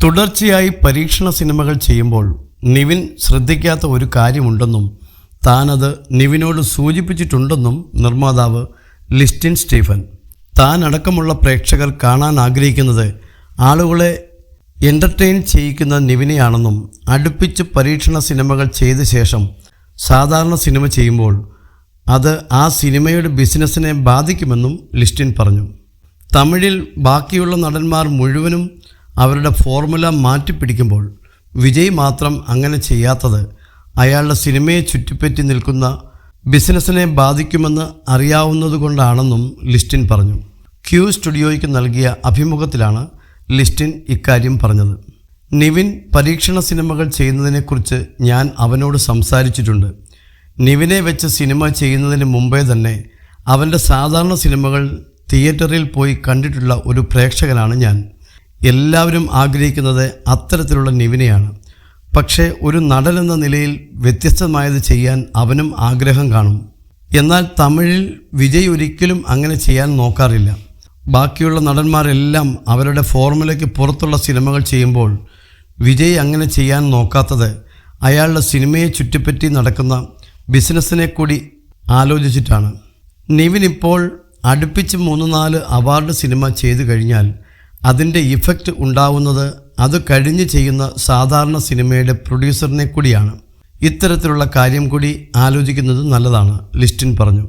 തുടർച്ചയായി പരീക്ഷണ സിനിമകൾ ചെയ്യുമ്പോൾ നിവിൻ ശ്രദ്ധിക്കാത്ത ഒരു കാര്യമുണ്ടെന്നും താനത് നിവിനോട് സൂചിപ്പിച്ചിട്ടുണ്ടെന്നും നിർമ്മാതാവ് ലിസ്റ്റിൻ സ്റ്റീഫൻ. താൻ അടക്കമുള്ള പ്രേക്ഷകർ കാണാൻ ആഗ്രഹിക്കുന്നത് ആളുകളെ എൻ്റർടൈൻ ചെയ്യിക്കുന്ന നിവിനെയാണെന്നും അടുപ്പിച്ച് പരീക്ഷണ സിനിമകൾ ചെയ്ത ശേഷം സാധാരണ സിനിമ ചെയ്യുമ്പോൾ അത് ആ സിനിമയുടെ ബിസിനസ്സിനെ ബാധിക്കുമെന്നും ലിസ്റ്റിൻ പറഞ്ഞു. തമിഴിൽ ബാക്കിയുള്ള നടന്മാർ മുഴുവനും അവരുടെ ഫോർമുല മാറ്റിപ്പിടിക്കുമ്പോൾ വിജയ് മാത്രം അങ്ങനെ ചെയ്യാത്തത് അയാളുടെ സിനിമയെ ചുറ്റിപ്പറ്റി നിൽക്കുന്ന ബിസിനസ്സിനെ ബാധിക്കുമെന്ന് അറിയാവുന്നതുകൊണ്ടാണെന്നും ലിസ്റ്റിൻ പറഞ്ഞു. ക്യൂ സ്റ്റുഡിയോയ്ക്ക് നൽകിയ അഭിമുഖത്തിലാണ് ലിസ്റ്റിൻ ഇക്കാര്യം പറഞ്ഞത്. നിവിൻ പരീക്ഷണ സിനിമകൾ ചെയ്യുന്നതിനെക്കുറിച്ച് ഞാൻ അവനോട് സംസാരിച്ചിട്ടുണ്ട്. നിവിനെ വെച്ച് സിനിമ ചെയ്യുന്നതിന് മുമ്പേ തന്നെ അവൻ്റെ സാധാരണ സിനിമകൾ തിയേറ്ററിൽ പോയി കണ്ടിട്ടുള്ള ഒരു പ്രേക്ഷകനാണ് ഞാൻ. എല്ലാവരും ആഗ്രഹിക്കുന്നത് അത്തരത്തിലുള്ള നിവിനെയാണ്. പക്ഷേ ഒരു നടനെന്ന നിലയിൽ വ്യത്യസ്തമായത് ചെയ്യാൻ അവനും ആഗ്രഹം കാണും. എന്നാൽ തമിഴിൽ വിജയ് ഒരിക്കലും അങ്ങനെ ചെയ്യാൻ നോക്കാറില്ല. ബാക്കിയുള്ള നടന്മാരെല്ലാം അവരുടെ ഫോർമുലയ്ക്ക് പുറത്തുള്ള സിനിമകൾ ചെയ്യുമ്പോൾ വിജയ് അങ്ങനെ ചെയ്യാൻ നോക്കാത്തത് അയാളുടെ സിനിമയെ ചുറ്റിപ്പറ്റി നടക്കുന്ന ബിസിനസ്സിനെ കൂടി ആലോചിച്ചിട്ടാണ്. നിവിൻ ഇപ്പോൾ അടുപ്പിച്ച് 3-4 അവാർഡ് സിനിമ ചെയ്തു കഴിഞ്ഞാൽ അതിൻ്റെ ഇഫക്റ്റ് ഉണ്ടാവുന്നത് അത് കഴിഞ്ഞ് ചെയ്യുന്ന സാധാരണ സിനിമയുടെ പ്രൊഡ്യൂസറിനെ കൂടിയാണ്. ഇത്തരത്തിലുള്ള കാര്യം കൂടി ആലോചിക്കുന്നത് നല്ലതാണ്, ലിസ്റ്റിൻ പറഞ്ഞു.